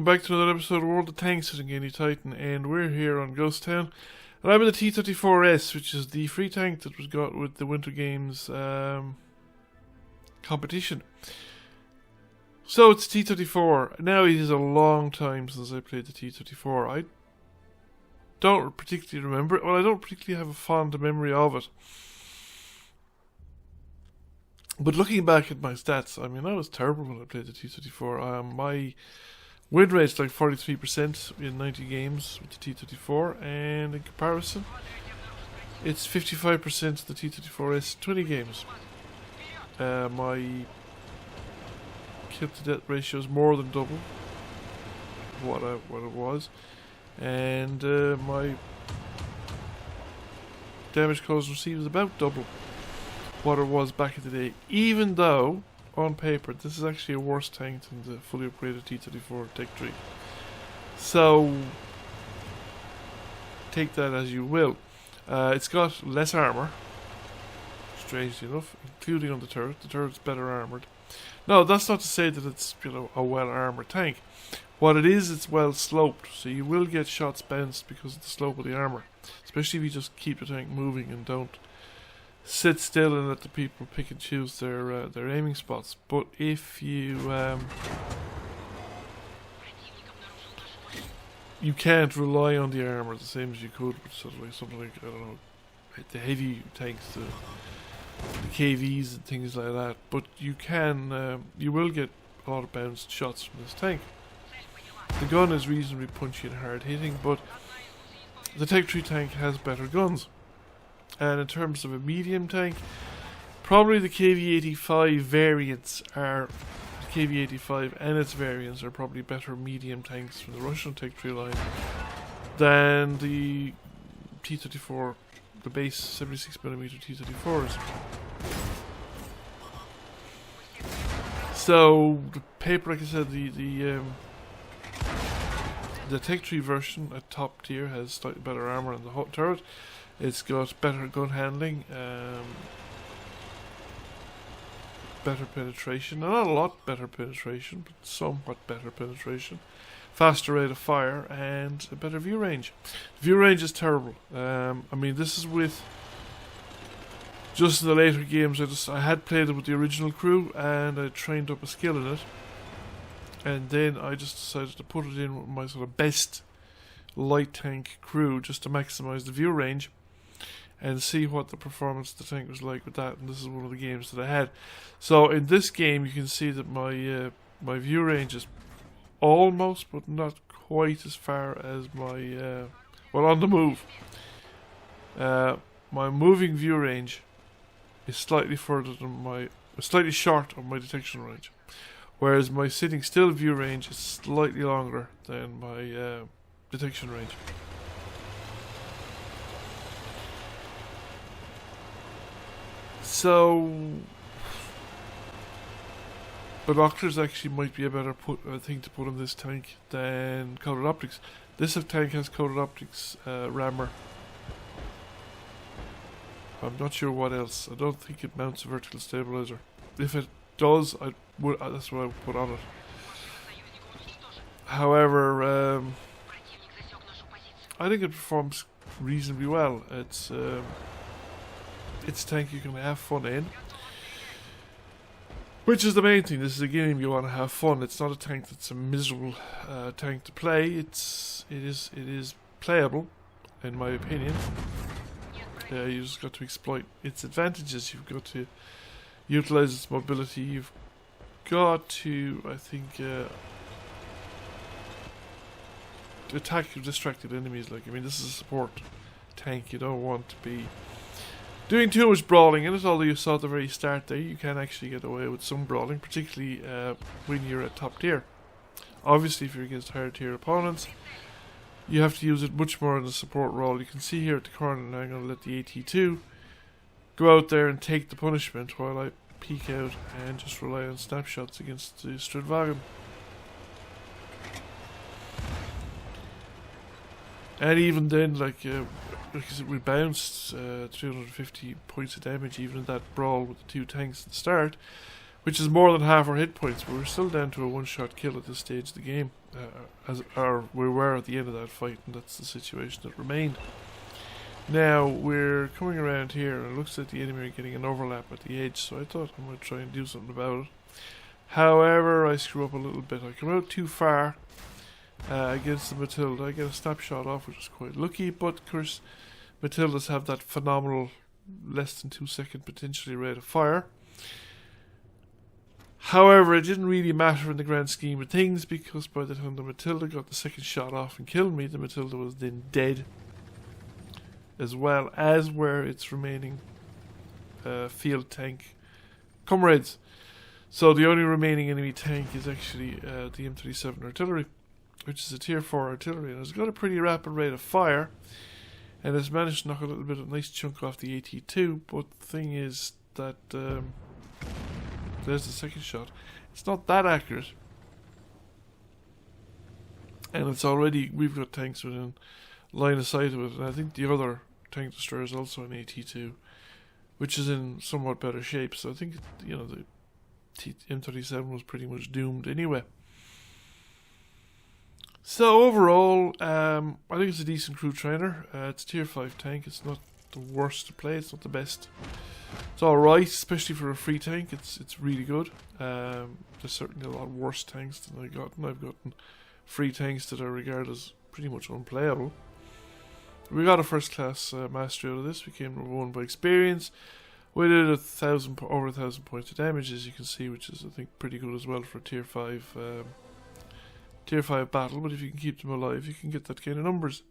back to another episode of World of Tanks with Any Titan, and we're here on Ghost Town. And I'm in the T34 S, which is the free tank that was got with the Winter Games competition. So it's T34. Now it is a long time since I played the T34. I don't particularly remember it. Well, I don't particularly have a fond memory of it. But looking back at my stats, I mean, I was terrible when I played the T34. My win rate's like 43% in 90 games with the T34, and in comparison, it's 55% the T34S 20 games. My kill to death ratio is more than double what it was, and my damage caused received is about double what it was back in the day, even though on paper this is actually a worse tank than the fully upgraded T34 Tech 3. So take that as you will. It's got less armor, strangely enough, including on the turret. The turret's better armored. No, that's not to say that it's, you know, a well armored tank. What it is, it's well sloped, so you will get shots bounced because of the slope of the armor, especially if you just keep the tank moving and don't sit still and let the people pick and choose their aiming spots. But if you you can't rely on the armor the same as you could with sort of like something like, I don't know, the heavy tanks, the KVs and things like that. But you can, you will get a lot of bounced shots from this tank. The gun is reasonably punchy and hard hitting, but the Tech 3 tank has better guns. And in terms of a medium tank, probably the KV-85 variants are, the KV-85 and its variants are probably better medium tanks from the Russian Tech 3 line than the T-34, the base 76mm T-34s. So the paper, like I said, the Tech 3 version at top tier has slightly better armor on the hot turret. It's got better gun handling, better penetration, not a lot better penetration, but somewhat better penetration, faster rate of fire, and a better view range. View range is terrible. I mean, this is with just in the later games. I had played it with the original crew, and I trained up a skill in it, and then I just decided to put it in with my sort of best light tank crew just to maximize the view range and see what the performance of the tank was like with that. And this is one of the games that I had. So in this game you can see that my my view range is almost but not quite as far as my well, on the move. My moving view range is slightly further than slightly short of my detection range, whereas my sitting still view range is slightly longer than my detection range. So binoculars actually might be a better thing to put on this tank than coated optics. This tank has coated optics, rammer. I'm not sure what else. I don't think it mounts a vertical stabilizer. If it does, that's what I would put on it. However, I think it performs reasonably well. It's a tank you can have fun in, which is the main thing. This is a game you want to have fun. It's not a tank that's a miserable tank to play. It is playable, in my opinion. You just got to exploit its advantages. You've got to utilize its mobility. You've got to, I think, attack your distracted enemies. Like, I mean, this is a support tank. You don't want to be doing too much brawling in it, although you saw at the very start there you can actually get away with some brawling, particularly when you're at top tier. Obviously, if you're against higher tier opponents, you have to use it much more in the support role. You can see here at the corner, now I'm going to let the AT2 go out there and take the punishment while I peek out and just rely on snapshots against the Stradvagon. And even then, like because we bounced 350 points of damage even in that brawl with the two tanks at the start, which is more than half our hit points, but we're still down to a one-shot kill at this stage of the game, as we were at the end of that fight, and that's the situation that remained. Now, we're coming around here, and it looks like the enemy are getting an overlap at the edge, so I thought I might try and do something about it. However, I screw up a little bit. I come out too far against the Matilda. I get a snapshot off, which is quite lucky, but of course, Matildas have that phenomenal less than 2 second potentially rate of fire. However, it didn't really matter in the grand scheme of things, because by the time the Matilda got the second shot off and killed me, the Matilda was then dead, as well as were its remaining field tank comrades. So the only remaining enemy tank is actually the M37 artillery, which is a tier 4 artillery, and it's got a pretty rapid rate of fire, and it's managed to knock a little bit of a nice chunk off the AT2, but the thing is that there's the second shot. It's not that accurate, and it's already, we've got tanks within line of sight of it, and I think the other tank destroyer is also an AT2, which is in somewhat better shape, so I think, you know, the M37 was pretty much doomed anyway. So overall, I think it's a decent crew trainer. It's a tier 5 tank. It's not the worst to play. It's not the best. It's alright, especially for a free tank. It's really good. There's certainly a lot worse tanks than I've gotten. I've gotten free tanks that I regard as pretty much unplayable. We got a first class mastery out of this. We came number 1 by experience. We did over 1,000 points of damage, as you can see, which is, I think, pretty good as well for a tier 5 battle. But if you can keep them alive, you can get that kind of numbers.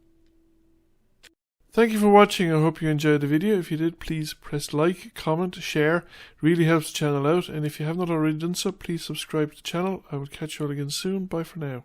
Thank you for watching. I hope you enjoyed the video. If you did, please press like, comment, share. It really helps the channel out. And if you have not already done so, please subscribe to the channel. I will catch you all again soon. Bye for now.